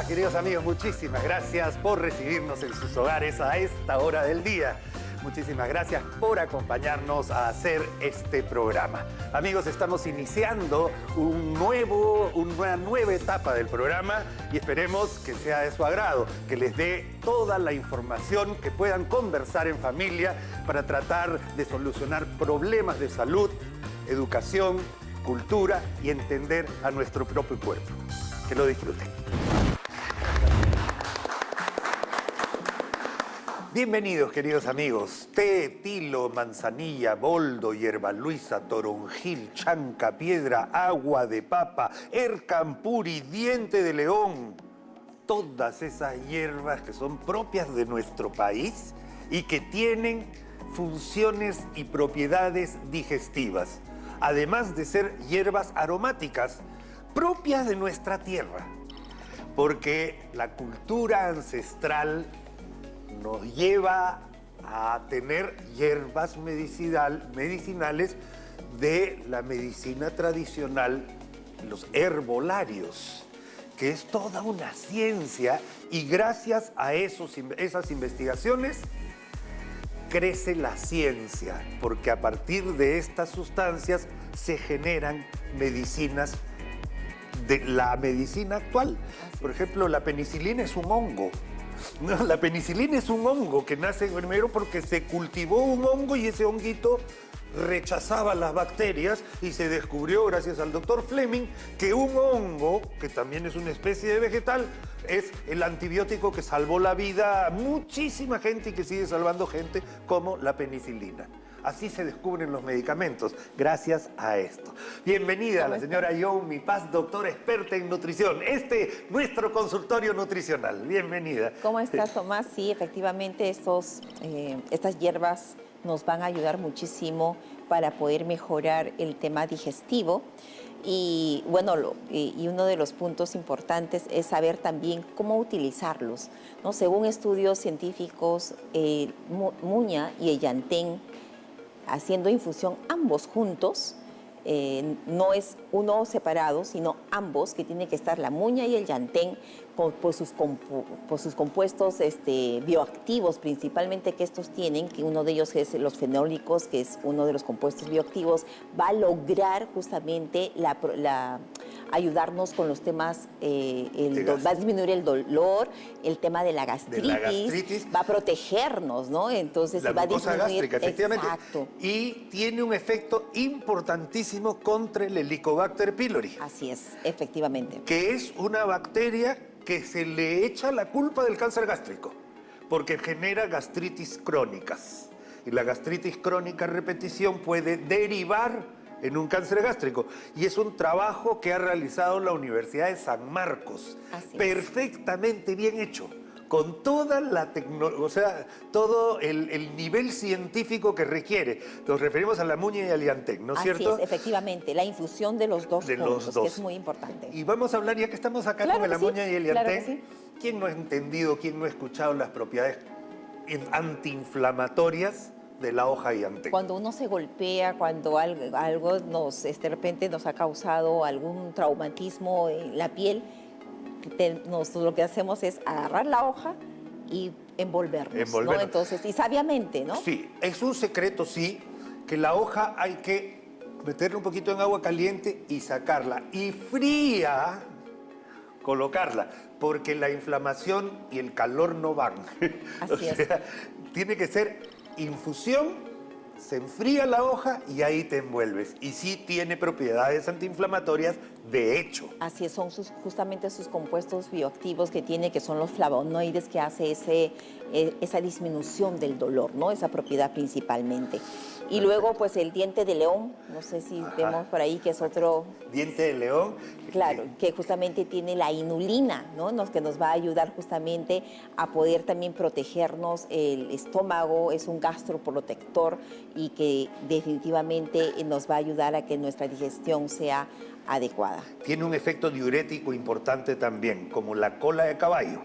Queridos amigos, muchísimas gracias por recibirnos en sus hogares a esta hora del día. Muchísimas gracias por acompañarnos a hacer este programa. Amigos, estamos iniciando una nueva etapa del programa y esperemos que sea de su agrado, que les dé toda la información que puedan conversar en familia para tratar de solucionar problemas de salud, educación, cultura y entender a nuestro propio cuerpo. Que lo disfruten. Bienvenidos, queridos amigos. Té, tilo, manzanilla, boldo, hierba luisa, toronjil, chanca, piedra, agua de papa, ercampuri, diente de león. Todas esas hierbas que son propias de nuestro país y que tienen funciones y propiedades digestivas, además de ser hierbas aromáticas propias de nuestra tierra, porque la cultura ancestral nos lleva a tener hierbas medicinales de la medicina tradicional, los herbolarios, que es toda una ciencia, y gracias a esas investigaciones crece la ciencia, porque a partir de estas sustancias se generan medicinas de la medicina actual. Por ejemplo, la penicilina es un hongo. No, la penicilina es un hongo que nace primero porque se cultivó un hongo y ese honguito rechazaba las bacterias y se descubrió, gracias al doctor Fleming, que un hongo, que también es una especie de vegetal, es el antibiótico que salvó la vida a muchísima gente y que sigue salvando gente, como la penicilina. Así se descubren los medicamentos, gracias a esto. Bienvenida la señora Yomi Paz, doctora experta en nutrición. Nuestro consultorio nutricional. Bienvenida. ¿Cómo estás, Tomás? Sí, efectivamente, estas hierbas nos van a ayudar muchísimo para poder mejorar el tema digestivo. Y bueno, y uno de los puntos importantes es saber también cómo utilizarlos, ¿no? Según estudios científicos, muña y el llantén, haciendo infusión ambos juntos, no es uno separado, sino ambos, que tiene que estar la muña y el llantén por sus compuestos bioactivos, principalmente que estos tienen, que uno de ellos es los fenólicos, que es uno de los compuestos bioactivos, va a lograr justamente ayudarnos con los temas, va a disminuir el dolor, el tema de la gastritis, va a protegernos, ¿no? Entonces la va a mucosa disminuir, gástrica, efectivamente. Exacto. Y tiene un efecto importantísimo contra el Helicobacter pylori. Así es, efectivamente. Que es una bacteria que se le echa la culpa del cáncer gástrico, porque genera gastritis crónicas. Y la gastritis crónica a repetición puede derivar en un cáncer gástrico. Y es un trabajo que ha realizado la Universidad de San Marcos. Así perfectamente bien hecho, con toda la tecnología, o sea, todo el nivel científico que requiere. Nos referimos a la muña y al llantén, ¿no es cierto? Así es, efectivamente, la infusión de los dos juntos, que es muy importante. Y vamos a hablar, ya que estamos acá con la muña y el llantén, ¿quién no ha entendido, quién no ha escuchado las propiedades antiinflamatorias de la hoja de llantén? Cuando uno se golpea, cuando algo de repente nos ha causado algún traumatismo en la piel, lo que hacemos es agarrar la hoja y envolvernos, ¿no? Entonces, y sabiamente, ¿no? Sí, es un secreto, sí, que la hoja hay que meterle un poquito en agua caliente y sacarla. Y fría, colocarla, porque la inflamación y el calor no van. Así es. Tiene que ser infusión, se enfría la hoja y ahí te envuelves. Y sí tiene propiedades antiinflamatorias, de hecho. Así es, son justamente sus compuestos bioactivos que tiene, que son los flavonoides, que hace esa disminución del dolor, ¿no? Esa propiedad principalmente. Y luego, pues, el diente de león, no sé si vemos por ahí, que es otro... Diente de león. Claro, que justamente tiene la inulina, ¿no? Que nos va a ayudar justamente a poder también protegernos el estómago, es un gastroprotector y que definitivamente nos va a ayudar a que nuestra digestión sea adecuada. Tiene un efecto diurético importante también, como la cola de caballo.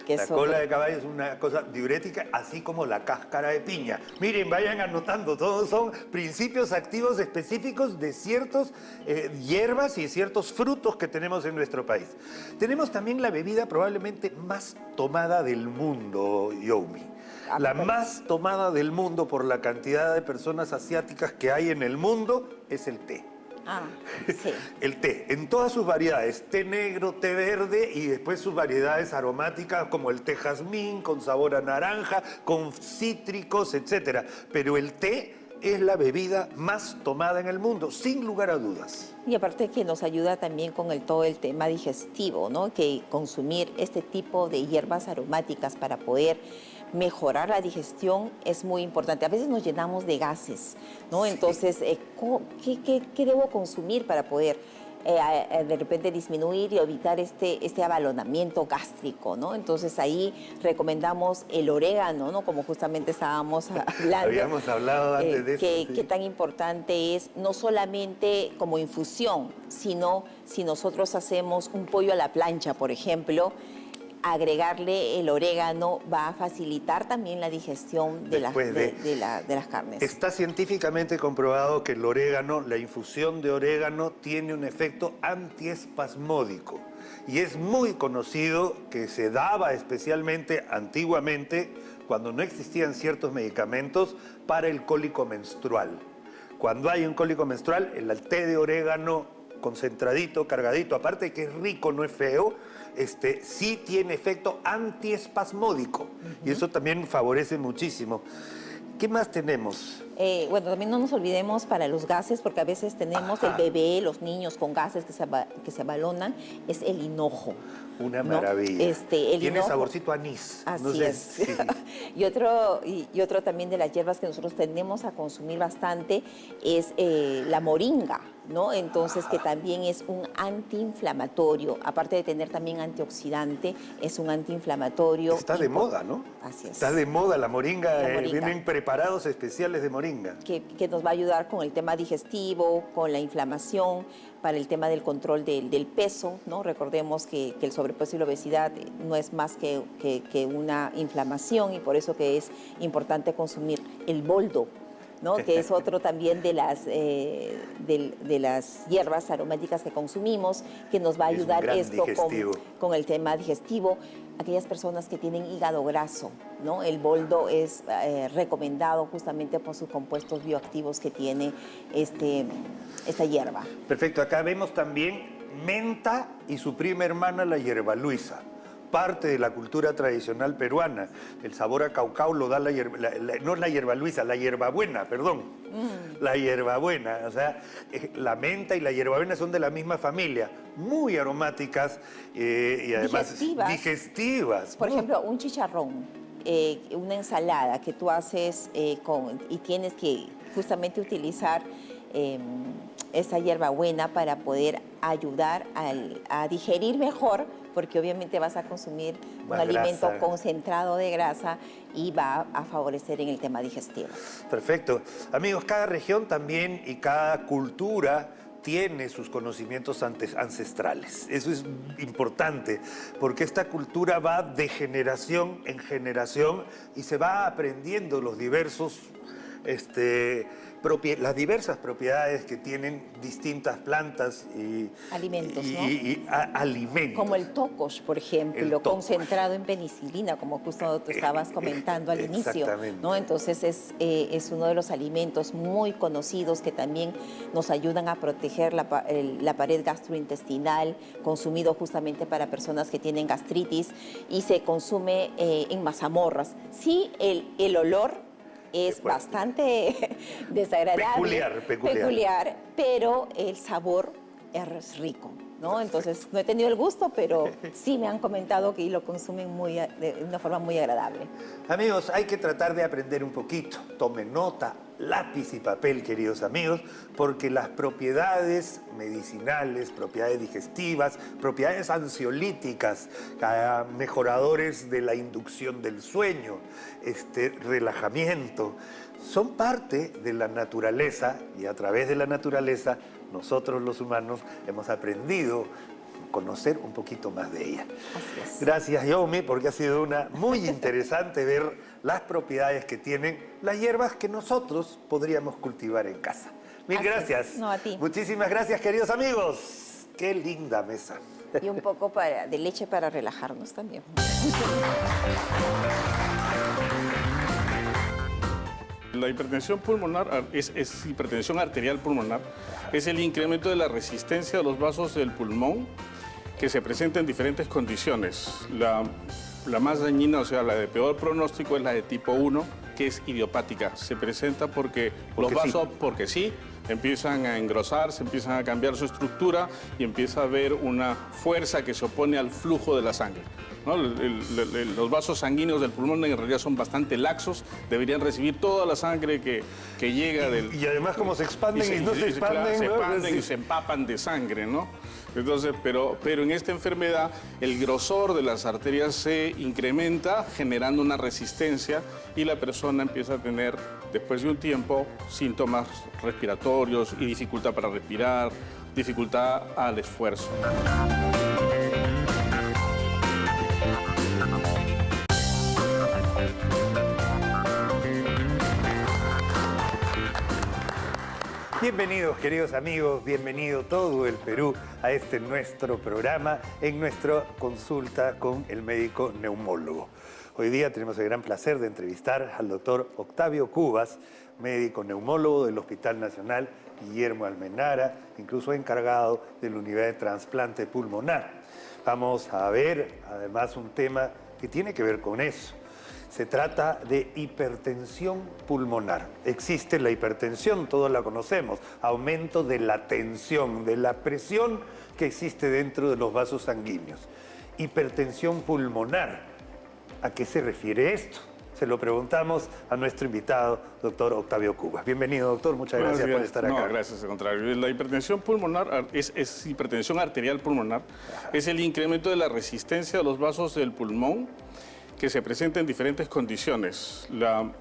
La cola de caballo es una cosa diurética, así como la cáscara de piña. Miren, vayan anotando, todos son principios activos específicos de ciertas hierbas y ciertos frutos que tenemos en nuestro país. Tenemos también la bebida probablemente más tomada del mundo, Yomi. La más tomada del mundo por la cantidad de personas asiáticas que hay en el mundo es el té. Ah, sí. El té, en todas sus variedades, té negro, té verde y después sus variedades aromáticas como el té jazmín, con sabor a naranja, con cítricos, etc. Pero el té es la bebida más tomada en el mundo, sin lugar a dudas. Y aparte que nos ayuda también con todo el tema digestivo, ¿no? Que consumir este tipo de hierbas aromáticas para poder mejorar la digestión es muy importante. A veces nos llenamos de gases, ¿no? Sí. Entonces, ¿qué debo consumir para poder de repente disminuir y evitar este abalonamiento gástrico, ¿no? Entonces ahí recomendamos el orégano, ¿no? Como justamente estábamos hablando. Habíamos hablado antes de eso. Sí. Qué tan importante es, no solamente como infusión, sino si nosotros hacemos un pollo a la plancha, por ejemplo, agregarle el orégano va a facilitar también la digestión de las carnes. Está científicamente comprobado que el orégano, la infusión de orégano, tiene un efecto antiespasmódico. Y es muy conocido que se daba especialmente antiguamente, cuando no existían ciertos medicamentos, para el cólico menstrual. Cuando hay un cólico menstrual, el té de orégano concentradito, cargadito, aparte de que es rico, no es feo, sí tiene efecto antiespasmódico. Y eso también favorece muchísimo. ¿Qué más tenemos? Bueno, también no nos olvidemos para los gases, porque a veces tenemos el bebé, los niños con gases que se abalonan, es el hinojo. Una ¿no? maravilla. Tiene hinojo, saborcito anís. Así no sé, es. Sí. y otro también de las hierbas que nosotros tendemos a consumir bastante es la moringa, ¿no? Entonces, que también es un antiinflamatorio. Aparte de tener también antioxidante, es un antiinflamatorio. Está de moda, ¿no? Así es. Está de moda la moringa. Vienen preparados especiales de moringa. Que nos va a ayudar con el tema digestivo, con la inflamación, para el tema del control del peso, ¿no? Recordemos que el sobrepeso y la obesidad no es más que una inflamación, y por eso que es importante consumir el boldo, ¿no? Que es otro también de las hierbas aromáticas que consumimos, que nos va a ayudar esto con el tema digestivo. Aquellas personas que tienen hígado graso, ¿no? El boldo es recomendado justamente por sus compuestos bioactivos que tiene esta hierba. Perfecto, acá vemos también menta y su prima hermana, la hierbaluisa. Parte de la cultura tradicional peruana. El sabor a caucao lo da no la hierbaluisa, la hierbabuena, perdón. La hierbabuena, o sea, la menta y la hierbabuena son de la misma familia, muy aromáticas y además digestivas. Por ejemplo, un chicharrón, una ensalada que tú haces y tienes que justamente utilizar esa hierbabuena para poder ayudar a digerir mejor, porque obviamente vas a consumir un alimento concentrado de grasa y va a favorecer en el tema digestivo. Perfecto. Amigos, cada región también y cada cultura tiene sus conocimientos ancestrales. Eso es importante, porque esta cultura va de generación en generación y se va aprendiendo los diversos las diversas propiedades que tienen distintas plantas y alimentos, ¿no? Alimentos. Como el tocosh, por ejemplo, concentrado en penicilina, como justo tú estabas comentando al inicio, ¿no? Entonces es uno de los alimentos muy conocidos que también nos ayudan a proteger la pared gastrointestinal, consumido justamente para personas que tienen gastritis, y se consume en mazamorras. Sí, el olor es bastante desagradable, peculiar, pero el sabor es rico, ¿no? Entonces, no he tenido el gusto, pero sí me han comentado que lo consumen de una forma muy agradable. Amigos, hay que tratar de aprender un poquito. Tomen nota, lápiz y papel, queridos amigos, porque las propiedades medicinales, propiedades digestivas, propiedades ansiolíticas, mejoradores de la inducción del sueño, relajamiento, son parte de la naturaleza y a través de la naturaleza nosotros los humanos hemos aprendido a conocer un poquito más de ella. Así es. Gracias, Yomi, porque ha sido muy interesante ver las propiedades que tienen las hierbas que nosotros podríamos cultivar en casa. Mil Así es. gracias. No, a ti. Muchísimas gracias, queridos amigos. Qué linda mesa. Y un poco de leche para relajarnos también. La hipertensión pulmonar es hipertensión arterial pulmonar, es el incremento de la resistencia de los vasos del pulmón que se presenta en diferentes condiciones. La más dañina, o sea, la de peor pronóstico, es la de tipo 1, que es idiopática. Se presenta porque los vasos, porque sí, empiezan a engrosar, se empiezan a cambiar su estructura y empieza a haber una fuerza que se opone al flujo de la sangre, ¿no? Los vasos sanguíneos del pulmón en realidad son bastante laxos, deberían recibir toda la sangre que llega del... Y además como se expanden y no se expanden, claro, se ¿no? expanden y se empapan de sangre, ¿no? Entonces, pero en esta enfermedad el grosor de las arterias se incrementa generando una resistencia y la persona empieza a tener, después de un tiempo, síntomas respiratorios y dificultad para respirar, dificultad al esfuerzo. Bienvenidos, queridos amigos, bienvenido todo el Perú a nuestro programa, en nuestra consulta con el médico neumólogo. Hoy día tenemos el gran placer de entrevistar al doctor Octavio Cubas, médico neumólogo del Hospital Nacional Guillermo Almenara, incluso encargado de la unidad de trasplante pulmonar. Vamos a ver, además, un tema que tiene que ver con eso. Se trata de hipertensión pulmonar. Existe la hipertensión, todos la conocemos, aumento de la tensión, de la presión que existe dentro de los vasos sanguíneos. Hipertensión pulmonar, ¿a qué se refiere esto? Se lo preguntamos a nuestro invitado, doctor Octavio Cubas. Bienvenido, doctor, muchas gracias por estar acá. No, gracias, al contrario. La hipertensión pulmonar es hipertensión arterial pulmonar, es el incremento de la resistencia de los vasos del pulmón que se presenta en diferentes condiciones. La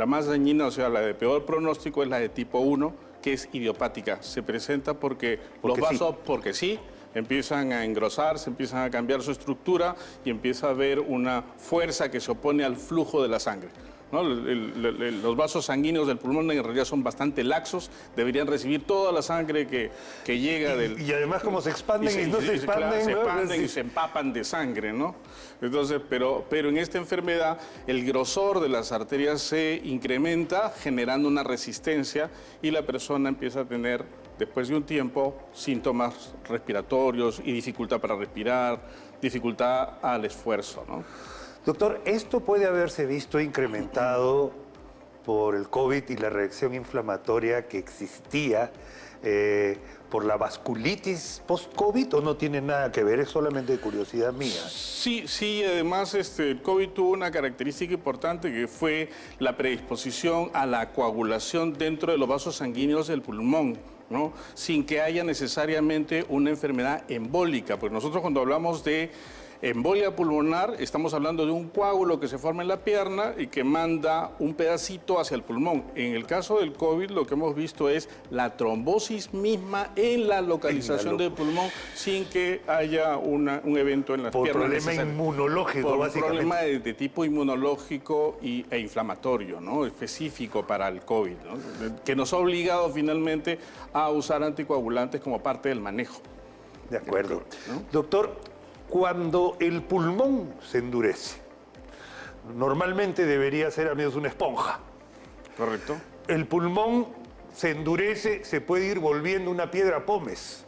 más dañina, o sea, la de peor pronóstico, es la de tipo 1, que es idiopática. Se presenta porque los vasos, porque sí, empiezan a engrosar, se empiezan a cambiar su estructura y empieza a haber una fuerza que se opone al flujo de la sangre, ¿no? Los vasos sanguíneos del pulmón en realidad son bastante laxos, deberían recibir toda la sangre que llega del... Y además como se expanden y no se expanden, claro, se ¿no? expanden y se empapan de sangre, ¿no? Entonces, pero en esta enfermedad el grosor de las arterias se incrementa generando una resistencia y la persona empieza a tener, después de un tiempo, síntomas respiratorios y dificultad para respirar, dificultad al esfuerzo, ¿no? Doctor, ¿esto puede haberse visto incrementado por el COVID y la reacción inflamatoria que existía por la vasculitis post-COVID o no tiene nada que ver? Es solamente curiosidad mía. Sí, además el COVID tuvo una característica importante que fue la predisposición a la coagulación dentro de los vasos sanguíneos del pulmón, ¿no? Sin que haya necesariamente una enfermedad embólica, porque nosotros cuando hablamos de embolia pulmonar, estamos hablando de un coágulo que se forma en la pierna y que manda un pedacito hacia el pulmón. En el caso del COVID, lo que hemos visto es la trombosis misma en la localización del pulmón sin que haya un evento en las piernas. Por problema inmunológico, por básicamente. Por problema de tipo inmunológico e inflamatorio, ¿no? Específico para el COVID, ¿no? Que nos ha obligado finalmente a usar anticoagulantes como parte del manejo. De acuerdo. ¿No? Doctor, cuando el pulmón se endurece, normalmente debería ser, amigos, una esponja. ¿Correcto? El pulmón se endurece, se puede ir volviendo una piedra pómez.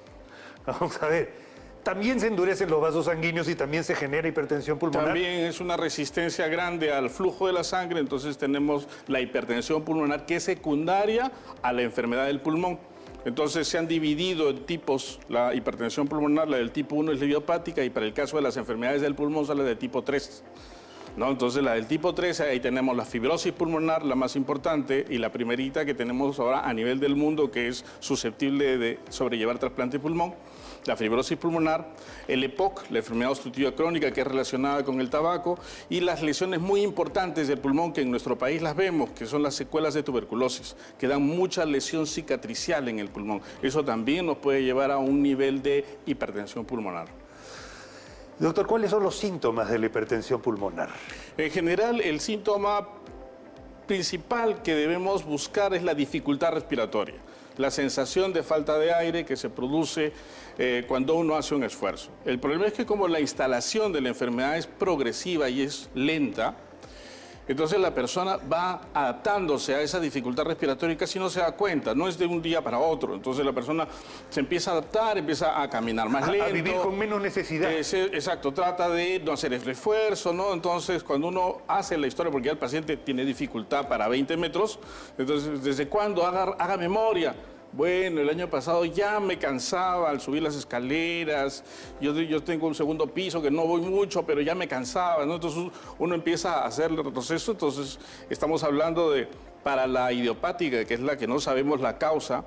Vamos a ver, también se endurecen los vasos sanguíneos y también se genera hipertensión pulmonar. También es una resistencia grande al flujo de la sangre, entonces tenemos la hipertensión pulmonar que es secundaria a la enfermedad del pulmón. Entonces se han dividido en tipos, la hipertensión pulmonar, la del tipo 1 es la idiopática y para el caso de las enfermedades del pulmón son las de tipo 3. ¿no? Entonces la del tipo 3, ahí tenemos la fibrosis pulmonar, la más importante, y la primerita que tenemos ahora a nivel del mundo, que es susceptible de sobrellevar trasplante de pulmón, la fibrosis pulmonar, el EPOC, la enfermedad obstructiva crónica, que es relacionada con el tabaco, y las lesiones muy importantes del pulmón que en nuestro país las vemos, que son las secuelas de tuberculosis, que dan mucha lesión cicatricial en el pulmón. Eso también nos puede llevar a un nivel de hipertensión pulmonar. Doctor, ¿cuáles son los síntomas de la hipertensión pulmonar? En general, el síntoma principal que debemos buscar es la dificultad respiratoria, la sensación de falta de aire que se produce cuando uno hace un esfuerzo. El problema es que como la instalación de la enfermedad es progresiva y es lenta, entonces la persona va adaptándose a esa dificultad respiratoria y casi no se da cuenta, no es de un día para otro. Entonces la persona se empieza a adaptar, empieza a caminar más lento. A vivir con menos necesidad. Exacto, trata de no hacer el esfuerzo, ¿no? Entonces cuando uno hace la historia, porque ya el paciente tiene dificultad para 20 metros, entonces ¿desde cuándo? Haga memoria. Bueno, el año pasado ya me cansaba al subir las escaleras, yo tengo un segundo piso que no voy mucho, pero ya me cansaba, ¿no? Entonces uno empieza a hacer el retroceso, entonces estamos hablando de, para la idiopática, que es la que no sabemos la causa,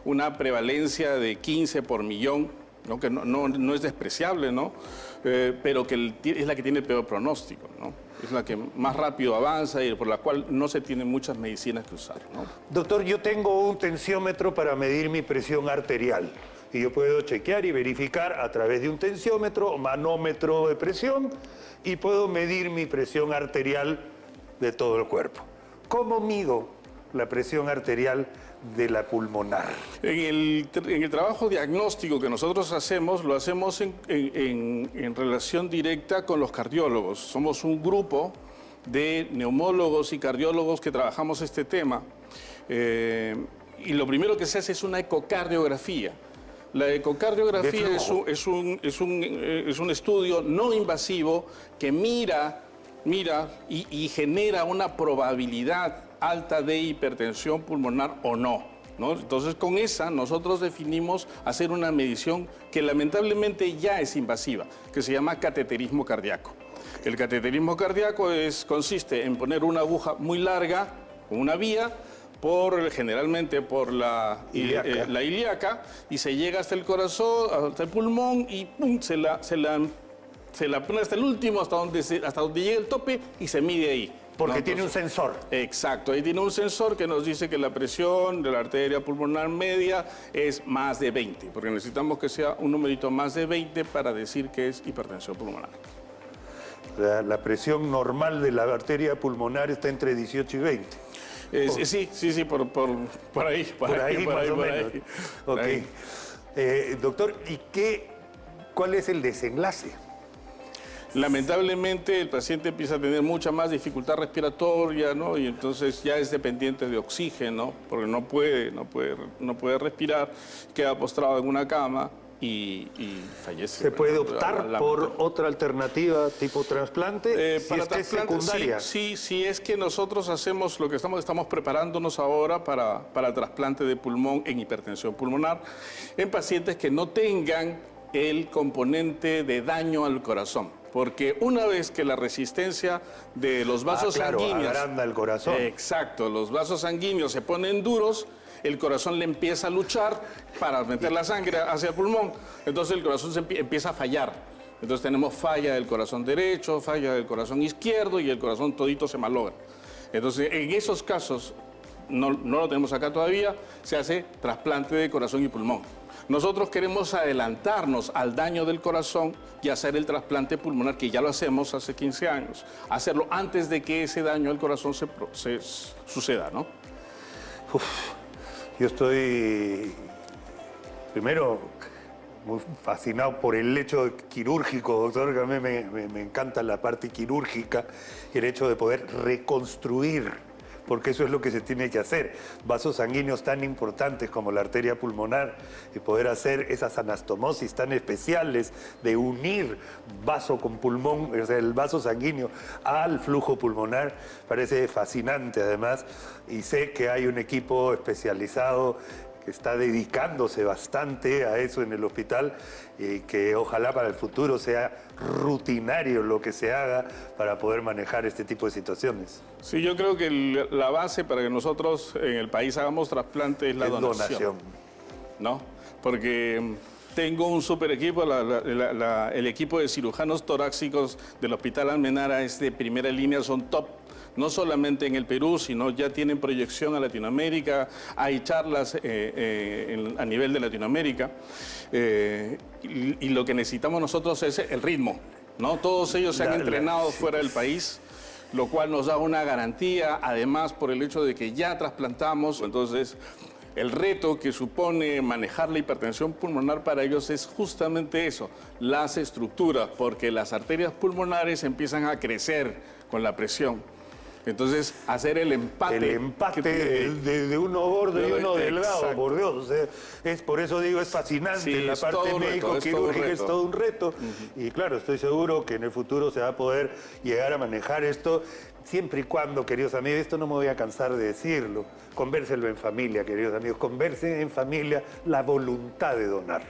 una prevalencia de 15 por millón, ¿no? Que no es despreciable, ¿no? Pero que es la que tiene el peor pronóstico, ¿no? Es la que más rápido avanza y por la cual no se tienen muchas medicinas que usar, ¿no? Doctor, yo tengo un tensiómetro para medir mi presión arterial y yo puedo chequear y verificar a través de un tensiómetro o manómetro de presión y puedo medir mi presión arterial de todo el cuerpo. ¿Cómo mido la presión arterial de la pulmonar? En el trabajo diagnóstico que nosotros hacemos, lo hacemos en relación directa con los cardiólogos. Somos un grupo de neumólogos y cardiólogos que trabajamos este tema. Y lo primero que se hace es una ecocardiografía. La ecocardiografía es un estudio no invasivo que mira y genera una probabilidad alta de hipertensión pulmonar o no, ¿no? Entonces, con esa nosotros definimos hacer una medición que lamentablemente ya es invasiva, que se llama cateterismo cardíaco. El cateterismo cardíaco consiste en poner una aguja muy larga, con una vía, generalmente por la ilíaca, y se llega hasta el corazón, hasta el pulmón, y ¡pum!, se la pone hasta el último, hasta donde llega el tope, y se mide ahí. Porque tiene un sensor. Exacto, ahí tiene un sensor que nos dice que la presión de la arteria pulmonar media es más de 20, porque necesitamos que sea un numerito más de 20 para decir que es hipertensión pulmonar. La presión normal de la arteria pulmonar está entre 18 y 20. Sí, por ahí. Por ahí, más o menos. Ok. Doctor, ¿y cuál es el desenlace? Lamentablemente el paciente empieza a tener mucha más dificultad respiratoria, ¿no? Y entonces ya es dependiente de oxígeno, porque no puede respirar, queda postrado en una cama y fallece. ¿Se puede optar por otra alternativa tipo trasplante? Para es secundaria. Sí, es que nosotros hacemos lo que estamos preparándonos ahora para trasplante de pulmón en hipertensión pulmonar en pacientes que no tengan el componente de daño al corazón. Porque una vez que la resistencia de los vasos sanguíneos... agranda el corazón. Exacto, los vasos sanguíneos se ponen duros, el corazón le empieza a luchar para meter la sangre hacia el pulmón. Entonces el corazón empieza a fallar. Entonces tenemos falla del corazón derecho, falla del corazón izquierdo y el corazón todito se malogra. Entonces en esos casos, no lo tenemos acá todavía, se hace trasplante de corazón y pulmón. Nosotros queremos adelantarnos al daño del corazón y hacer el trasplante pulmonar, que ya lo hacemos hace 15 años. Hacerlo antes de que ese daño al corazón suceda, ¿no? Yo estoy, primero, muy fascinado por el hecho quirúrgico, doctor, que a mí me encanta la parte quirúrgica y el hecho de poder reconstruir, porque eso es lo que se tiene que hacer. Vasos sanguíneos tan importantes como la arteria pulmonar y poder hacer esas anastomosis tan especiales de unir vaso con pulmón, o sea, el vaso sanguíneo al flujo pulmonar, parece fascinante además. Y sé que hay un equipo especializado que está dedicándose bastante a eso en el hospital y que ojalá para el futuro sea rutinario lo que se haga para poder manejar este tipo de situaciones. Sí, yo creo que la base para que nosotros en el país hagamos trasplante es la donación. ¿No? Porque tengo un super equipo, el equipo de cirujanos torácicos del Hospital Almenara es de primera línea, son top. No solamente en el Perú, sino ya tienen proyección a Latinoamérica, hay charlas a nivel de Latinoamérica. Y lo que necesitamos nosotros es el ritmo, ¿no? Todos ellos se han entrenado fuera del país, lo cual nos da una garantía, además por el hecho de que ya trasplantamos. Entonces, el reto que supone manejar la hipertensión pulmonar para ellos es justamente eso, las estructuras, porque las arterias pulmonares empiezan a crecer con la presión. Entonces, hacer el empate. El empate de uno gordo y uno delgado, exacto. Por Dios. O sea, es, por eso digo, es fascinante. Sí, la parte médico-quirúrgica es todo un reto. Y claro, estoy seguro que en el futuro se va a poder llegar a manejar esto, siempre y cuando, queridos amigos, esto no me voy a cansar de decirlo, convérselo en familia, queridos amigos, conversen en familia la voluntad de donar.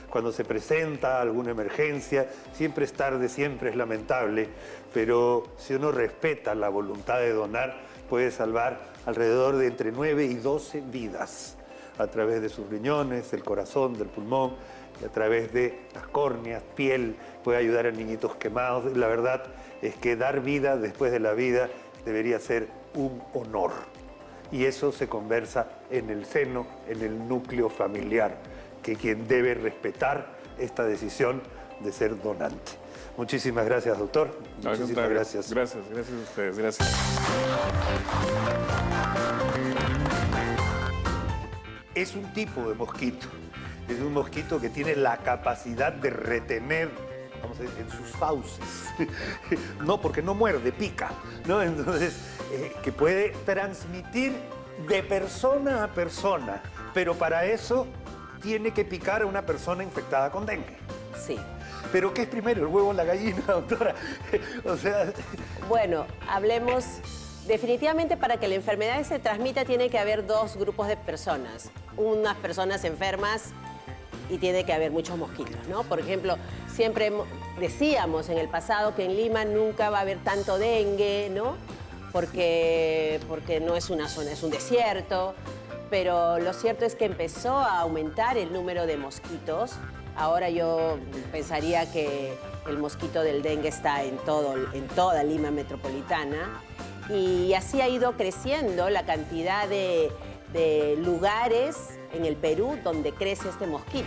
Cuando se presenta alguna emergencia, siempre es tarde, siempre es lamentable, pero si uno respeta la voluntad de donar, puede salvar alrededor de entre 9 y 12 vidas a través de sus riñones, del corazón, del pulmón, y a través de las córneas, piel, puede ayudar a niñitos quemados. La verdad es que dar vida después de la vida debería ser un honor. Y eso se conversa en el seno, en el núcleo familiar, que quien debe respetar esta decisión de ser donante. Muchísimas gracias, doctor. Muchísimas gracias. Gracias a ustedes. Gracias. Es un tipo de mosquito. Es un mosquito que tiene la capacidad de retener, vamos a decir, en sus fauces. No, porque no muerde, pica, ¿no? Entonces, que puede transmitir de persona a persona, pero para eso tiene que picar a una persona infectada con dengue. Sí. ¿Pero qué es primero, el huevo o la gallina, doctora? O sea... Bueno, hablemos... Definitivamente para que la enfermedad se transmita tiene que haber dos grupos de personas. Unas personas enfermas y tiene que haber muchos mosquitos, ¿no? Por ejemplo, siempre decíamos en el pasado que en Lima nunca va a haber tanto dengue, ¿no? Porque no es una zona, es un desierto. Pero lo cierto es que empezó a aumentar el número de mosquitos. Ahora yo pensaría que el mosquito del dengue está en toda Lima metropolitana. Y así ha ido creciendo la cantidad de lugares en el Perú donde crece este mosquito.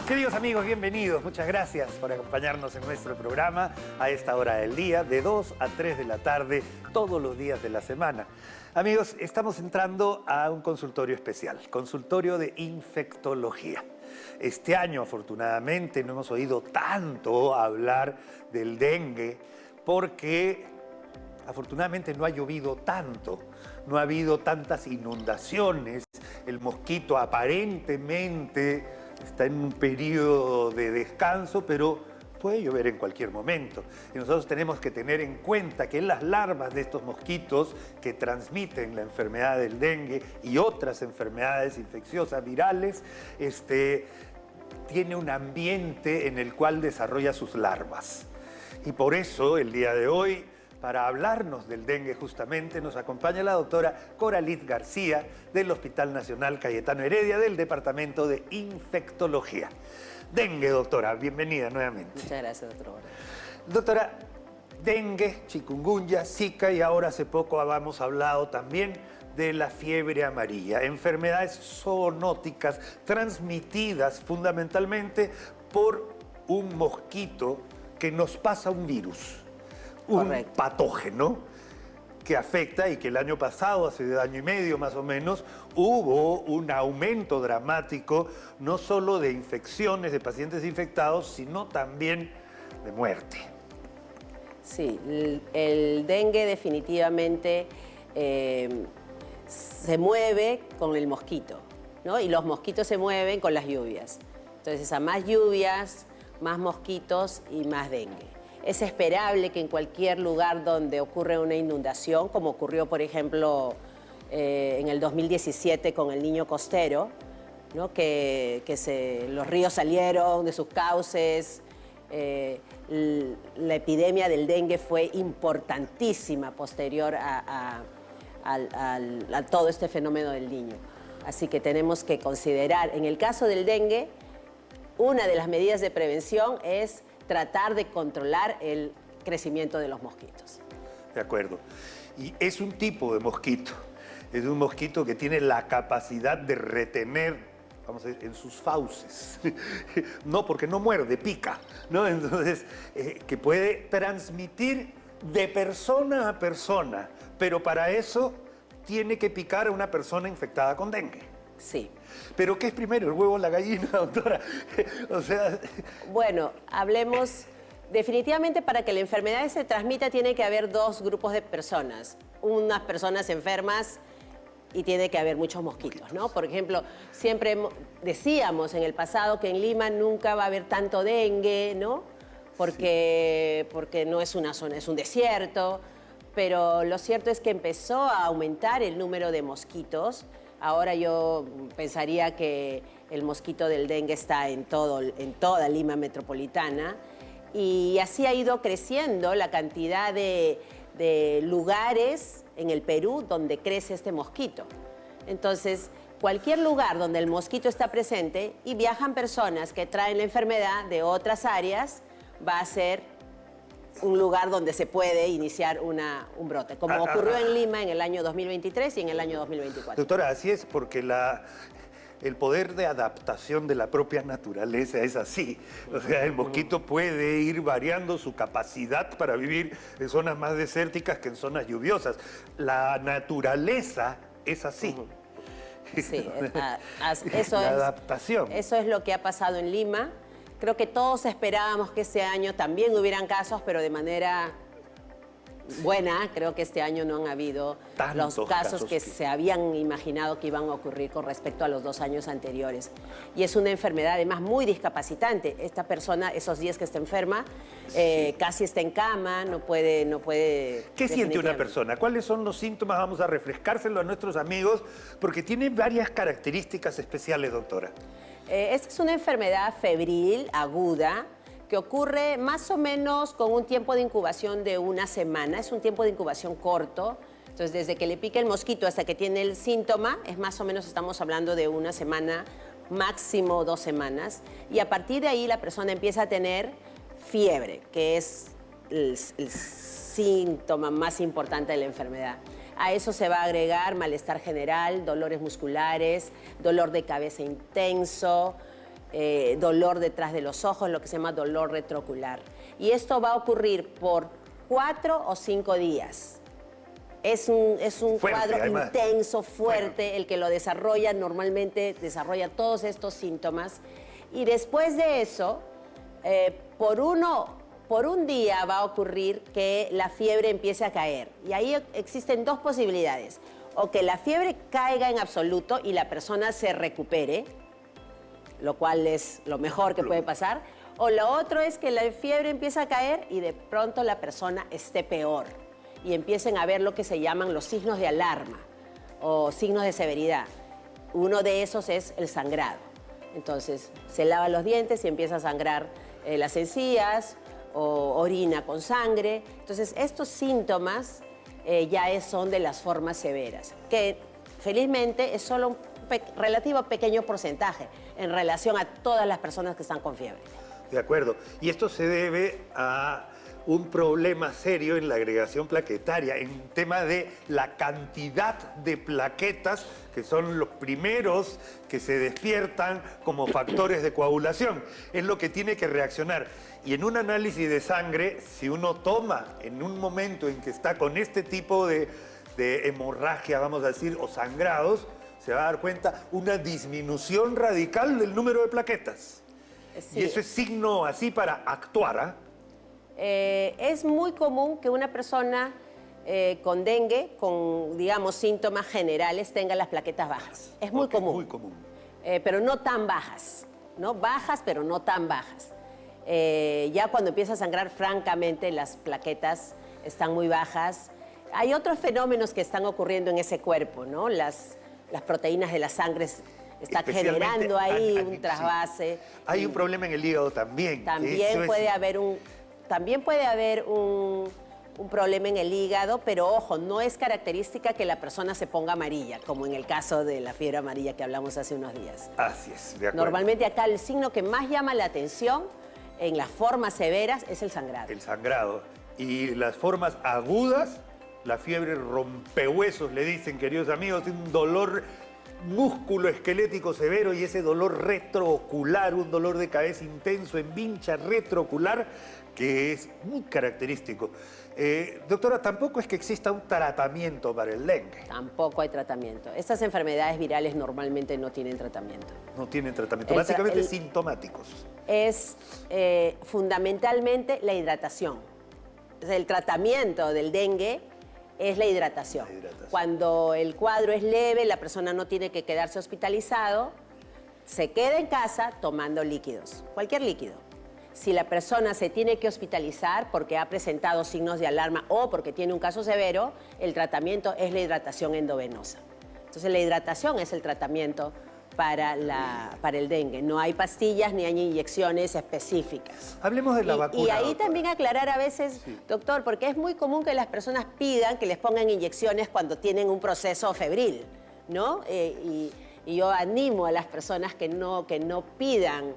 Queridos amigos, bienvenidos. Muchas gracias por acompañarnos en nuestro programa a esta hora del día, de 2 a 3 de la tarde, todos los días de la semana. Amigos, estamos entrando a un consultorio especial, consultorio de infectología. Este año, afortunadamente, no hemos oído tanto hablar del dengue porque, afortunadamente, no ha llovido tanto, no ha habido tantas inundaciones. El mosquito aparentemente está en un periodo de descanso, pero puede llover en cualquier momento. Y nosotros tenemos que tener en cuenta que las larvas de estos mosquitos que transmiten la enfermedad del dengue y otras enfermedades infecciosas virales, tiene un ambiente en el cual desarrolla sus larvas. Y por eso, el día de hoy, para hablarnos del dengue justamente, nos acompaña la doctora Coralit García del Hospital Nacional Cayetano Heredia del Departamento de Infectología. Dengue, doctora, bienvenida nuevamente. Muchas gracias, doctora. Doctora, dengue, chikungunya, zika y ahora hace poco habíamos hablado también de la fiebre amarilla, enfermedades zoonóticas transmitidas fundamentalmente por un mosquito que nos pasa un virus. Correcto. Un patógeno que afecta y que el año pasado, hace año y medio más o menos, hubo un aumento dramático no solo de infecciones de pacientes infectados, sino también de muerte. Sí, el dengue definitivamente se mueve con el mosquito, ¿no? Y los mosquitos se mueven con las lluvias. Entonces, a más lluvias, más mosquitos y más dengue. Es esperable que en cualquier lugar donde ocurre una inundación, como ocurrió, por ejemplo, en el 2017 con el Niño Costero, ¿no? Los ríos salieron de sus cauces. La epidemia del dengue fue importantísima posterior a todo este fenómeno del Niño. Así que tenemos que considerar, en el caso del dengue, una de las medidas de prevención es tratar de controlar el crecimiento de los mosquitos. De acuerdo. Y es un tipo de mosquito. Es un mosquito que tiene la capacidad de retener, vamos a decir, en sus fauces. No, porque no muerde, pica, ¿no? Entonces, que puede transmitir de persona a persona, pero para eso tiene que picar a una persona infectada con dengue. Sí. ¿Pero qué es primero, el huevo o la gallina, doctora? O sea... Bueno, hablemos... Definitivamente para que la enfermedad se transmita tiene que haber dos grupos de personas. Unas personas enfermas y tiene que haber muchos mosquitos, ¿no? Por ejemplo, siempre decíamos en el pasado que en Lima nunca va a haber tanto dengue, ¿no? Porque no es una zona, es un desierto. Pero lo cierto es que empezó a aumentar el número de mosquitos. Ahora yo pensaría que el mosquito del dengue está en toda Lima metropolitana. Y así ha ido creciendo la cantidad de lugares en el Perú donde crece este mosquito. Entonces, cualquier lugar donde el mosquito está presente y viajan personas que traen la enfermedad de otras áreas, va a ser un lugar donde se puede iniciar un brote, como ocurrió en Lima en el año 2023 y en el año 2024. Doctora, así es, porque el poder de adaptación de la propia naturaleza es así. O sea, el mosquito puede ir variando su capacidad para vivir en zonas más desérticas que en zonas lluviosas. La naturaleza es así. Sí, adaptación. Eso es lo que ha pasado en Lima. Creo que todos esperábamos que este año también hubieran casos, pero de manera buena. Creo que este año no han habido los casos que se habían imaginado que iban a ocurrir con respecto a los 2 años anteriores. Y es una enfermedad además muy discapacitante. Esta persona, esos días que está enferma, casi está en cama, no puede... ¿Qué siente una persona? ¿Cuáles son los síntomas? Vamos a refrescárselo a nuestros amigos, porque tiene varias características especiales, doctora. Esta es una enfermedad febril, aguda, que ocurre más o menos con un tiempo de incubación de 1 semana. Es un tiempo de incubación corto. Entonces, desde que le pica el mosquito hasta que tiene el síntoma, es más o menos, estamos hablando de 1 semana, máximo 2 semanas. Y a partir de ahí la persona empieza a tener fiebre, que es el síntoma más importante de la enfermedad. A eso se va a agregar malestar general, dolores musculares, dolor de cabeza intenso, dolor detrás de los ojos, lo que se llama dolor retroocular. Y esto va a ocurrir por 4 o 5 días. Es un cuadro además intenso, fuerte. Bueno. El que lo desarrolla normalmente desarrolla todos estos síntomas. Y después de eso, por un día va a ocurrir que la fiebre empiece a caer. Y ahí existen 2 posibilidades. O que la fiebre caiga en absoluto y la persona se recupere, lo cual es lo mejor que puede pasar. O lo otro es que la fiebre empieza a caer y de pronto la persona esté peor. Y empiecen a ver lo que se llaman los signos de alarma o signos de severidad. Uno de esos es el sangrado. Entonces, se lava los dientes y empieza a sangrar las encías, o orina con sangre. Entonces, estos síntomas son de las formas severas, que felizmente es solo un relativo pequeño porcentaje en relación a todas las personas que están con fiebre. De acuerdo. Y esto se debe a un problema serio en la agregación plaquetaria, en tema de la cantidad de plaquetas que son los primeros que se despiertan como factores de coagulación. Es lo que tiene que reaccionar. Y en un análisis de sangre, si uno toma en un momento en que está con este tipo de hemorragia, vamos a decir, o sangrados, se va a dar cuenta una disminución radical del número de plaquetas. Sí. Y eso es signo así para actuar, ¿ah? Es muy común que una persona con dengue, con, digamos, síntomas generales, tenga las plaquetas bajas. Es muy común. Muy común. Pero no tan bajas, ¿no? Bajas, pero no tan bajas. Ya cuando empieza a sangrar, francamente, las plaquetas están muy bajas. Hay otros fenómenos que están ocurriendo en ese cuerpo, ¿no? Las proteínas de la sangre están generando ahí un trasvase. Sí. Hay un problema en el hígado también. También puede haber un problema en el hígado, pero ojo, no es característica que la persona se ponga amarilla, como en el caso de la fiebre amarilla que hablamos hace unos días. Así es, de acuerdo. Normalmente acá el signo que más llama la atención en las formas severas es el sangrado. El sangrado. Y las formas agudas, la fiebre rompehuesos, le dicen, queridos amigos, un dolor músculo-esquelético severo y ese dolor retroocular, un dolor de cabeza intenso en vincha retroocular, que es muy característico. Doctora, tampoco es que exista un tratamiento para el dengue. Tampoco hay tratamiento. Estas enfermedades virales normalmente no tienen tratamiento. No tienen tratamiento, básicamente sintomáticos. Es fundamentalmente la hidratación. El tratamiento del dengue es la hidratación. Cuando el cuadro es leve, la persona no tiene que quedarse hospitalizado, se queda en casa tomando líquidos, cualquier líquido. Si la persona se tiene que hospitalizar porque ha presentado signos de alarma o porque tiene un caso severo, el tratamiento es la hidratación endovenosa. Entonces, la hidratación es el tratamiento para el dengue. No hay pastillas ni hay inyecciones específicas. Hablemos de la vacuna. Y ahí doctora. también aclarar a veces, doctor, porque es muy común que las personas pidan que les pongan inyecciones cuando tienen un proceso febril, ¿no? Y yo animo a las personas que no pidan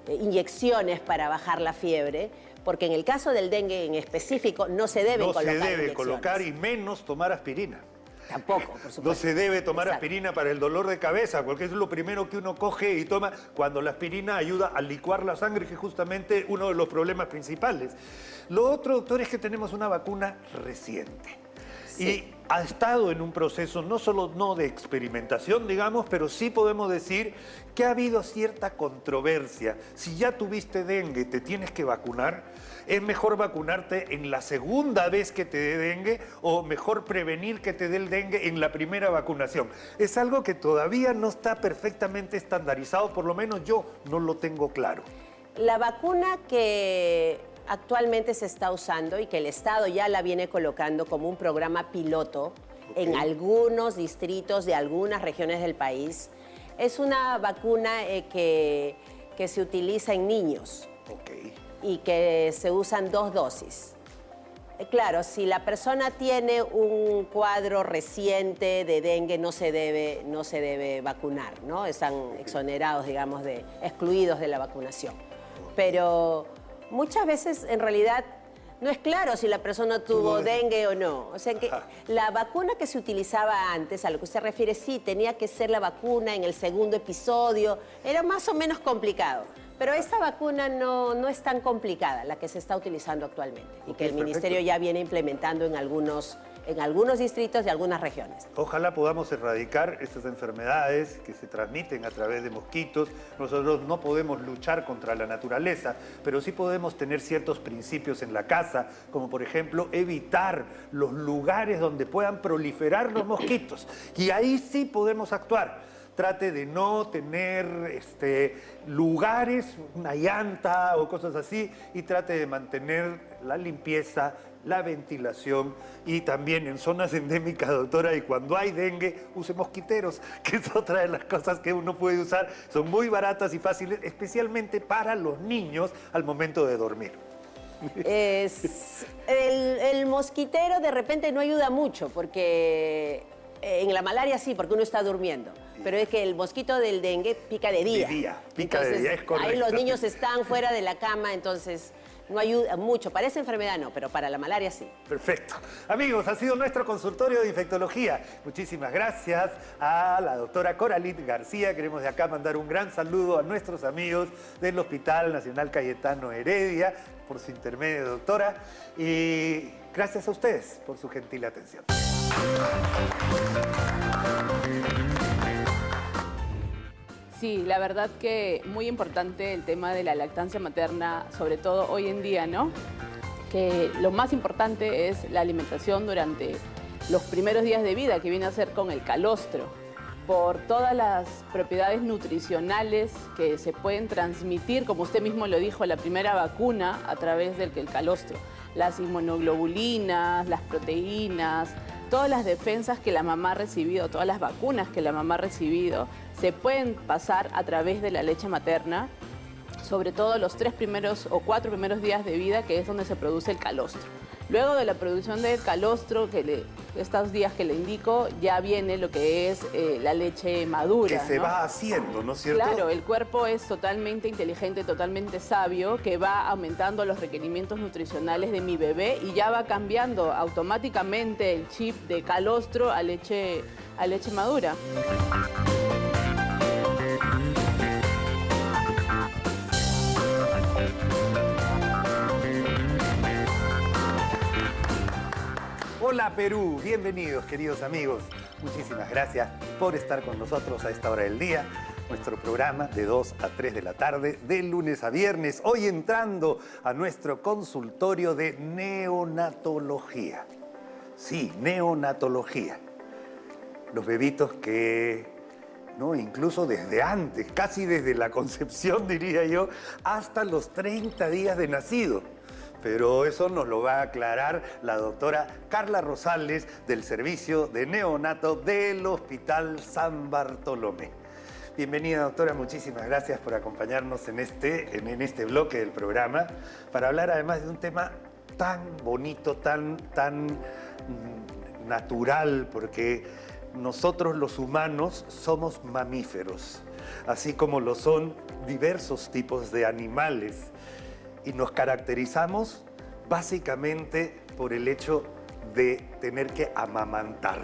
inyecciones para bajar la fiebre, porque en el caso del dengue en específico no se deben colocar inyecciones. No se debe colocar y menos tomar aspirina. Tampoco, por supuesto. No se debe tomar Exacto. aspirina para el dolor de cabeza, porque es lo primero que uno coge y toma cuando la aspirina ayuda a licuar la sangre, que es justamente uno de los problemas principales. Lo otro, doctor, es que tenemos una vacuna reciente. Sí. Y ha estado en un proceso no solo no de experimentación, digamos, pero sí podemos decir que ha habido cierta controversia. Si ya tuviste dengue, te tienes que vacunar. ¿Es mejor vacunarte en la segunda vez que te dé dengue o mejor prevenir que te dé el dengue en la primera vacunación? Es algo que todavía no está perfectamente estandarizado, por lo menos yo no lo tengo claro. La vacuna que actualmente se está usando y que el Estado ya la viene colocando como un programa piloto en algunos distritos de algunas regiones del país, es una vacuna que se utiliza en niños. Y que se usan 2 dosis. Claro, si la persona tiene un cuadro reciente de dengue, no se debe vacunar, ¿no? Están exonerados, digamos, excluidos de la vacunación. Pero muchas veces, en realidad, no es claro si la persona tuvo dengue o no. O sea que la vacuna que se utilizaba antes, a lo que usted refiere, sí, tenía que ser la vacuna en el segundo episodio. Era más o menos complicado. Pero esta vacuna no es tan complicada, la que se está utilizando actualmente. Y que el Ministerio ya viene implementando en algunos distritos y algunas regiones. Ojalá podamos erradicar estas enfermedades que se transmiten a través de mosquitos. Nosotros no podemos luchar contra la naturaleza, pero sí podemos tener ciertos principios en la casa, como por ejemplo evitar los lugares donde puedan proliferar los mosquitos. Y ahí sí podemos actuar. Trate de no tener lugares, una llanta o cosas así, y trate de mantener la limpieza, la ventilación y también en zonas endémicas, doctora, y cuando hay dengue, use mosquiteros, que es otra de las cosas que uno puede usar. Son muy baratas y fáciles, especialmente para los niños al momento de dormir. El mosquitero de repente no ayuda mucho, porque en la malaria sí, porque uno está durmiendo. Pero es que el mosquito del dengue pica de día. Pica de día, es correcto. Ahí los niños están fuera de la cama, entonces no ayuda mucho. Para esa enfermedad no, pero para la malaria sí. Perfecto. Amigos, ha sido nuestro consultorio de infectología. Muchísimas gracias a la doctora Coralit García. Queremos de acá mandar un gran saludo a nuestros amigos del Hospital Nacional Cayetano Heredia, por su intermedio, doctora. Y gracias a ustedes por su gentil atención. Sí, la verdad que muy importante el tema de la lactancia materna, sobre todo hoy en día, ¿no? Que lo más importante es la alimentación durante los primeros días de vida, que viene a ser con el calostro. por todas las propiedades nutricionales que se pueden transmitir, como usted mismo lo dijo, la primera vacuna a través del calostro. Las inmunoglobulinas, las proteínas, todas las defensas que la mamá ha recibido, todas las vacunas que la mamá ha recibido, se pueden pasar a través de la leche materna, sobre todo los 3 primeros o 4 primeros días de vida, que es donde se produce el calostro. Luego de la producción del calostro, estos días que le indico, ya viene lo que es la leche madura. Que se ¿no? va haciendo, ¿no es cierto? Claro, el cuerpo es totalmente inteligente, totalmente sabio, que va aumentando los requerimientos nutricionales de mi bebé y ya va cambiando automáticamente el chip de calostro a leche madura. Hola Perú, bienvenidos queridos amigos. Muchísimas gracias por estar con nosotros a esta hora del día. Nuestro programa de 2 a 3 de la tarde, de lunes a viernes. Hoy entrando a nuestro consultorio de neonatología. Sí, neonatología. Los bebitos que, ¿no? Incluso desde antes, casi desde la concepción diría yo, hasta los 30 días de nacido. Pero eso nos lo va a aclarar la doctora Carla Rosales del Servicio de Neonato del Hospital San Bartolomé. Bienvenida, doctora, muchísimas gracias por acompañarnos en este bloque del programa para hablar además de un tema tan bonito, tan natural, porque nosotros los humanos somos mamíferos, así como lo son diversos tipos de animales. Y nos caracterizamos básicamente por el hecho de tener que amamantar,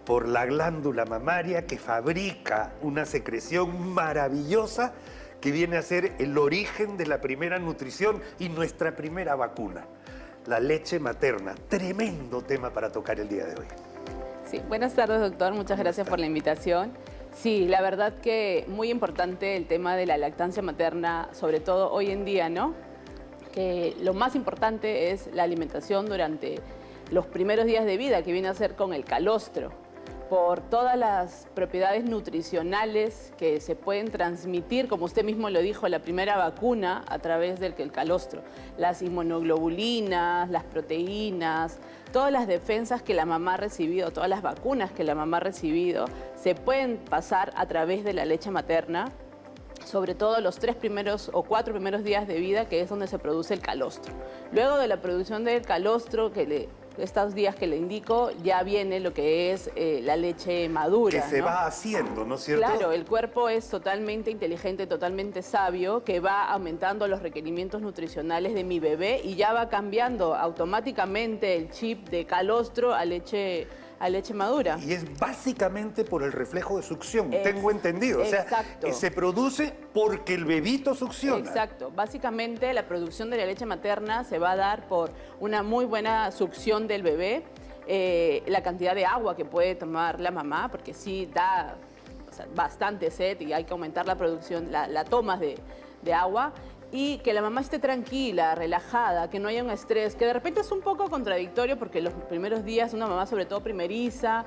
por la glándula mamaria que fabrica una secreción maravillosa que viene a ser el origen de la primera nutrición y nuestra primera vacuna, la leche materna. Tremendo tema para tocar el día de hoy. Sí, buenas tardes, doctor. Muchas gracias por la invitación. Sí, la verdad que muy importante el tema de la lactancia materna, sobre todo hoy en día, ¿no? Que lo más importante es la alimentación durante los primeros días de vida, que viene a ser con el calostro, por todas las propiedades nutricionales que se pueden transmitir, como usted mismo lo dijo, la primera vacuna a través del calostro. Las inmunoglobulinas, las proteínas, todas las defensas que la mamá ha recibido, todas las vacunas que la mamá ha recibido, se pueden pasar a través de la leche materna, sobre todo los 3 primeros o 4 primeros días de vida, que es donde se produce el calostro. Luego de la producción del calostro, estos días que le indico, ya viene lo que es la leche madura. Que se ¿no? va haciendo, ¿no es cierto? Claro, el cuerpo es totalmente inteligente, totalmente sabio, que va aumentando los requerimientos nutricionales de mi bebé y ya va cambiando automáticamente el chip de calostro a leche madura. Y es básicamente por el reflejo de succión, tengo entendido. O sea, exacto. Se produce porque el bebito succiona. Exacto. Básicamente la producción de la leche materna se va a dar por una muy buena succión del bebé, la cantidad de agua que puede tomar la mamá, porque sí da bastante sed y hay que aumentar la producción, la toma de agua. Y que la mamá esté tranquila, relajada, que no haya un estrés, que de repente es un poco contradictorio porque los primeros días una mamá, sobre todo primeriza,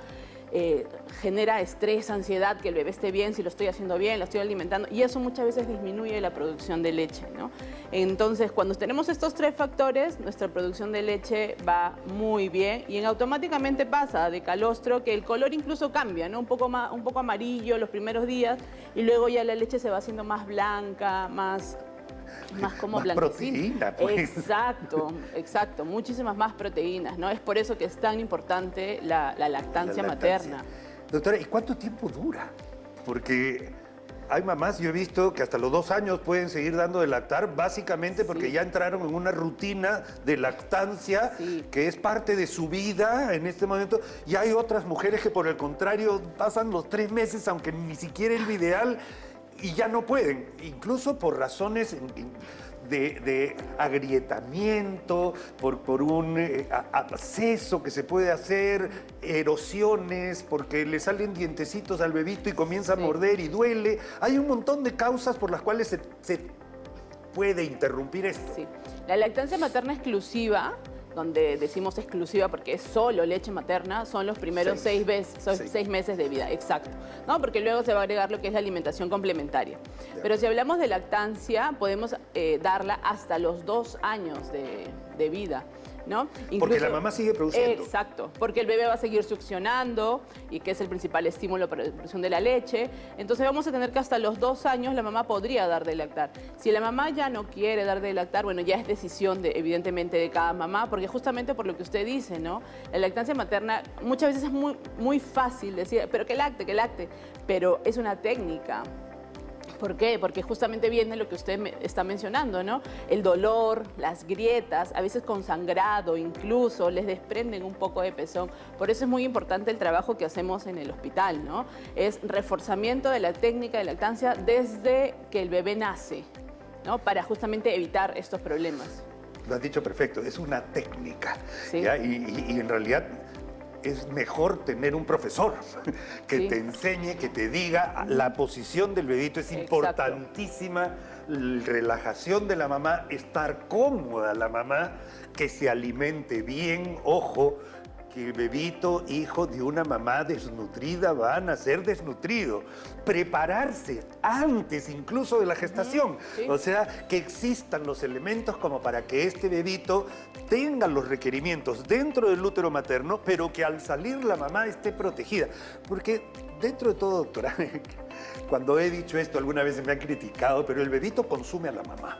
genera estrés, ansiedad, que el bebé esté bien, si lo estoy haciendo bien, lo estoy alimentando, y eso muchas veces disminuye la producción de leche, ¿no? Entonces, cuando tenemos estos 3 factores, nuestra producción de leche va muy bien y automáticamente pasa de calostro, que el color incluso cambia, ¿no? Un poco amarillo los primeros días y luego ya la leche se va haciendo más blanca, más como más blanquecina. proteína, pues. Exacto, muchísimas más proteínas, ¿no? Es por eso que es tan importante la lactancia materna. Doctora, ¿y cuánto tiempo dura? Porque hay mamás, yo he visto que hasta los 2 años pueden seguir dando de lactar, básicamente porque ya entraron en una rutina de lactancia que es parte de su vida en este momento. Y hay otras mujeres que por el contrario pasan los 3 meses, aunque ni siquiera es lo ideal, y ya no pueden, incluso por razones de agrietamiento, por un absceso que se puede hacer, erosiones, porque le salen dientecitos al bebito y comienza a morder y duele. Hay un montón de causas por las cuales se puede interrumpir esto. Sí. La lactancia materna exclusiva donde decimos exclusiva porque es solo leche materna, son los primeros 6 meses de vida, exacto, ¿no? Porque luego se va a agregar lo que es la alimentación complementaria. Pero si hablamos de lactancia, podemos darla hasta los 2 años de vida, ¿no? Porque la mamá sigue produciendo. Exacto, porque el bebé va a seguir succionando y que es el principal estímulo para la producción de la leche. Entonces vamos a tener que hasta los 2 años la mamá podría dar de lactar. Si la mamá ya no quiere dar de lactar, bueno, ya es decisión evidentemente de cada mamá, porque justamente por lo que usted dice, ¿no? La lactancia materna muchas veces es muy fácil decir, pero que lacte, pero es una técnica. ¿Por qué? Porque justamente viene lo que usted está mencionando, ¿no? El dolor, las grietas, a veces con sangrado incluso, les desprenden un poco de pezón. Por eso es muy importante el trabajo que hacemos en el hospital, ¿no? Es reforzamiento de la técnica de lactancia desde que el bebé nace, ¿no? Para justamente evitar estos problemas. Lo has dicho perfecto, es una técnica. Sí. ¿Ya? Y en realidad es mejor tener un profesor que Sí. te enseñe, que te diga la posición del bebito. Es importantísima la relajación de la mamá, estar cómoda la mamá, que se alimente bien. Ojo, que el bebito, hijo de una mamá desnutrida, va a nacer desnutrido. Prepararse antes incluso de la gestación. Sí. O sea, que existan los elementos como para que este bebito tenga los requerimientos dentro del útero materno, pero que al salir la mamá esté protegida. Porque dentro de todo, doctora, cuando he dicho esto alguna vez me han criticado, pero el bebito consume a la mamá.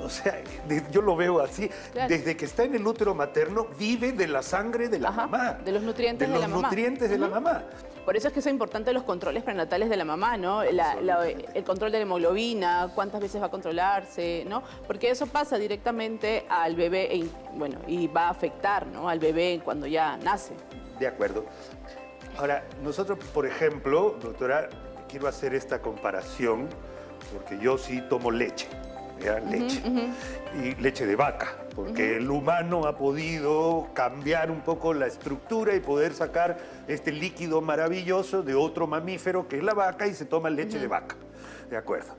O sea, yo lo veo así. Claro. Desde que está en el útero materno, vive de la sangre de la mamá. De los nutrientes de la mamá. De los nutrientes de la mamá. Por eso es que es importante los controles prenatales de la mamá, ¿no? El control de la hemoglobina, cuántas veces va a controlarse, ¿no? Porque eso pasa directamente al bebé y va a afectar, ¿no? Al bebé cuando ya nace. De acuerdo. Ahora, nosotros, por ejemplo, doctora, quiero hacer esta comparación porque yo sí tomo leche. ¿Ya? Leche. Y leche de vaca, porque el humano ha podido cambiar un poco la estructura y poder sacar este líquido maravilloso de otro mamífero que es la vaca y se toma leche de vaca. De acuerdo.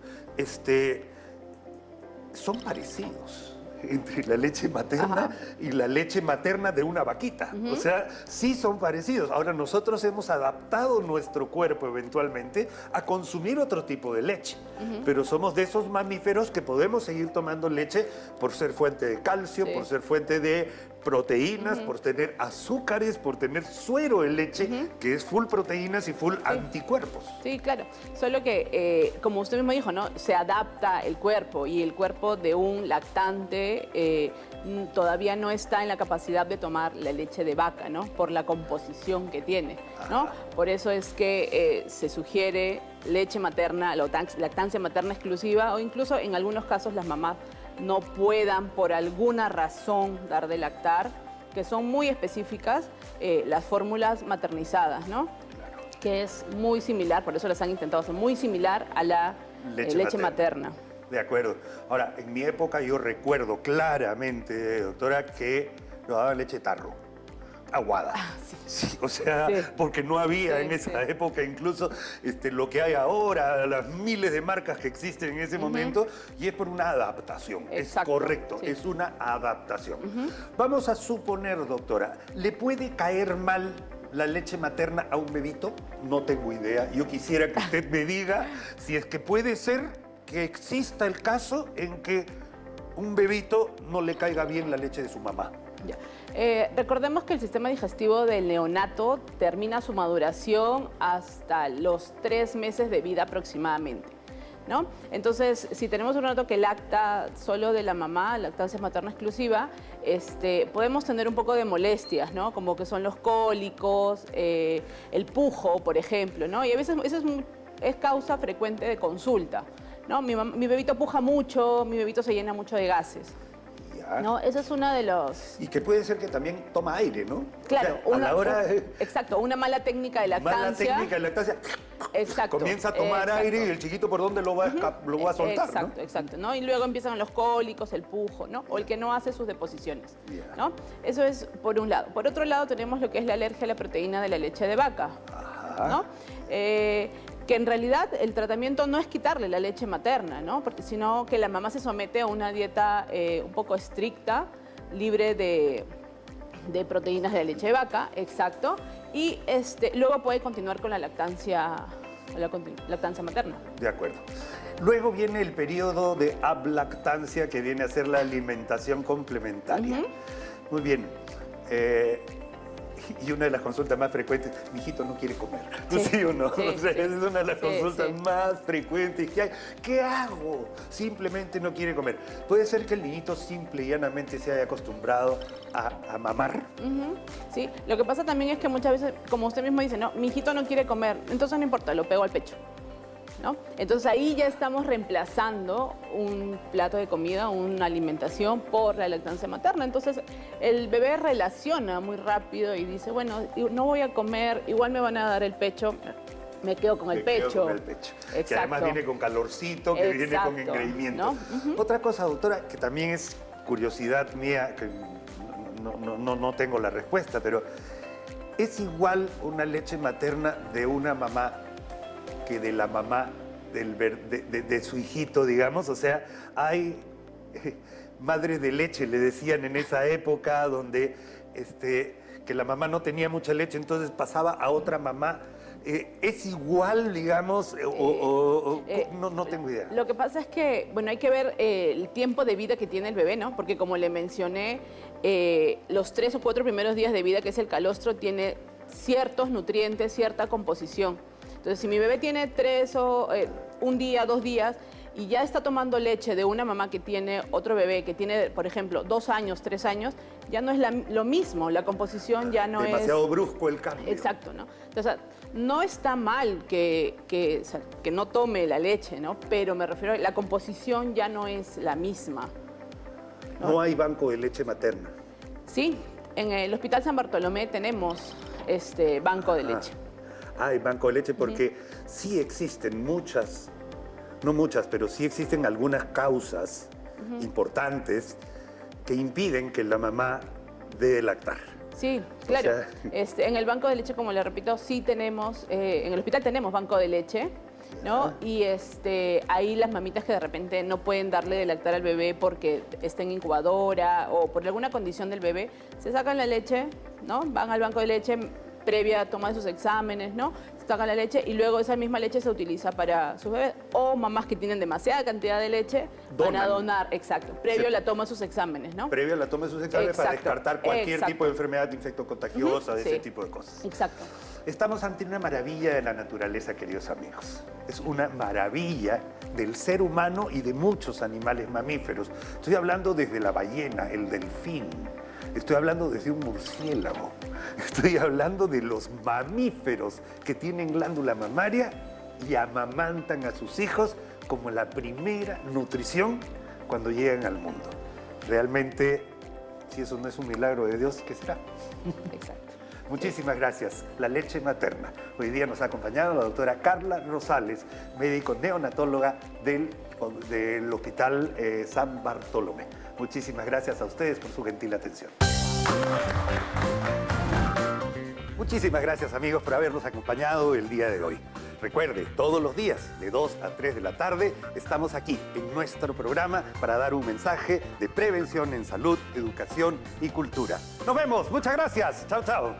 Son parecidos entre la leche materna y la leche materna de una vaquita. O sea, sí son parecidos. Ahora, nosotros hemos adaptado nuestro cuerpo eventualmente a consumir otro tipo de leche. Pero somos de esos mamíferos que podemos seguir tomando leche por ser fuente de calcio, por ser fuente de proteínas, por tener azúcares, por tener suero de leche, que es full proteínas y full anticuerpos. Sí, claro. Solo que, como usted mismo dijo, ¿no? Se adapta el cuerpo y el cuerpo de un lactante todavía no está en la capacidad de tomar la leche de vaca, ¿no? Por la composición que tiene, ¿no? Por eso es que se sugiere leche materna, lactancia materna exclusiva, o incluso en algunos casos las mamás no puedan por alguna razón dar de lactar, que son muy específicas, las fórmulas maternizadas, ¿no? Que es muy similar, por eso las han intentado hacer, muy similar a la leche materna. De acuerdo. Ahora, en mi época yo recuerdo claramente, doctora, que nos daban leche tarro, aguada. Sí, o sea, porque no había en esa época incluso lo que hay ahora, las miles de marcas que existen en ese momento, y es por una adaptación. Exacto, es correcto, es una adaptación. Vamos a suponer, doctora, ¿le puede caer mal la leche materna a un bebito? No tengo idea. Yo quisiera que usted me diga si es que puede ser que exista el caso en que un bebito no le caiga bien la leche de su mamá. Ya. Recordemos que el sistema digestivo del neonato termina su maduración hasta los 3 meses de vida aproximadamente, ¿no? Entonces, si tenemos un neonato que lacta solo de la mamá, lactancia materna exclusiva, podemos tener un poco de molestias, ¿no? Como que son los cólicos, el pujo, por ejemplo, ¿no? Y a veces eso es causa frecuente de consulta, ¿no? Mi bebito puja mucho, mi bebito se llena mucho de gases. ¿No? Eso es uno de los... Y que puede ser que también toma aire, ¿no? Claro, o sea, a la hora... exacto, una mala técnica de lactancia. Mala técnica de lactancia. Exacto. Comienza a tomar aire y el chiquito por dónde lo va a soltar, exacto, ¿no? Exacto, ¿no? Y luego empiezan los cólicos, el pujo, ¿no? O el que no hace sus deposiciones, ¿no? Eso es por un lado. Por otro lado tenemos lo que es la alergia a la proteína de la leche de vaca, ¿no? Que en realidad el tratamiento no es quitarle la leche materna, ¿no? Porque sino que la mamá se somete a una dieta un poco estricta libre de proteínas de la leche de vaca, exacto, y luego puede continuar con la lactancia materna. De acuerdo. Luego viene el periodo de ablactancia, que viene a ser la alimentación complementaria. Muy bien. Y una de las consultas más frecuentes, mi hijito no quiere comer. ¿Sí o no? Sí, O sea, sí. es una de las Sí, consultas sí. más frecuentes que hay. ¿Qué hago? Simplemente no quiere comer. Puede ser que el niñito simple y llanamente se haya acostumbrado a mamar. Sí, lo que pasa también es que muchas veces, como usted mismo dice, no, mi hijito no quiere comer, entonces no importa, lo pego al pecho, ¿no? Entonces ahí ya estamos reemplazando un plato de comida, una alimentación por la lactancia materna. Entonces el bebé relaciona muy rápido y dice, bueno, no voy a comer, igual me van a dar el pecho, me quedo con el Me quedo pecho. con el pecho. Que Exacto. además viene con calorcito, que viene con Exacto, engreimiento. ¿no? Otra cosa, doctora, que también es curiosidad mía, que no tengo la respuesta, pero ¿es igual una leche materna de una mamá que de la mamá de su hijito, digamos? O sea, hay madres de leche, le decían en esa época, donde que la mamá no tenía mucha leche, entonces pasaba a otra mamá. ¿Es igual, digamos, no tengo idea? Lo que pasa es que, bueno, hay que ver el tiempo de vida que tiene el bebé, ¿no? Porque como le mencioné, los 3 o 4 primeros días de vida, que es el calostro, tiene ciertos nutrientes, cierta composición. Entonces, si mi bebé tiene 1 día, 2 días, y ya está tomando leche de una mamá que tiene otro bebé, que tiene, por ejemplo, 2 años, 3 años, ya no es lo mismo, la composición ya no es... Demasiado brusco el cambio. Exacto, ¿no? Entonces, no está mal que no tome la leche, ¿no? Pero me refiero a la composición ya no es la misma. No hay banco de leche materna. Sí, en el Hospital San Bartolomé tenemos banco de leche. Hay banco de leche porque sí existen muchas, no muchas, pero sí existen algunas causas importantes que impiden que la mamá dé lactar. Sí, claro. O sea, en el banco de leche, como le repito, sí tenemos, en el hospital tenemos banco de leche, ¿no? Y ahí las mamitas que de repente no pueden darle de lactar al bebé porque está en incubadora o por alguna condición del bebé, se sacan la leche, ¿no? Van al banco de leche previa toma de sus exámenes, ¿no? Sacan la leche y luego esa misma leche se utiliza para sus bebés. O mamás que tienen demasiada cantidad de leche van a donar, exacto, previo a la toma de sus exámenes, ¿no? Previo a la toma de sus exámenes para Exacto, descartar cualquier exacto. tipo de enfermedad infectocontagiosa, de Sí. ese tipo de cosas. Exacto. Estamos ante una maravilla de la naturaleza, queridos amigos. Es una maravilla del ser humano y de muchos animales mamíferos. Estoy hablando desde la ballena, el delfín. Estoy hablando desde un murciélago. Estoy hablando de los mamíferos que tienen glándula mamaria y amamantan a sus hijos como la primera nutrición cuando llegan al mundo. Realmente, si eso no es un milagro de Dios, ¿qué será? Exacto. Muchísimas gracias. La leche materna. Hoy día nos ha acompañado la doctora Carla Rosales, médico neonatóloga del Hospital San Bartolomé. Muchísimas gracias a ustedes por su gentil atención. Muchísimas gracias, amigos, por habernos acompañado el día de hoy. Recuerde, todos los días, de 2 a 3 de la tarde, estamos aquí en nuestro programa para dar un mensaje de prevención en salud, educación y cultura. Nos vemos. Muchas gracias. Chao, chao.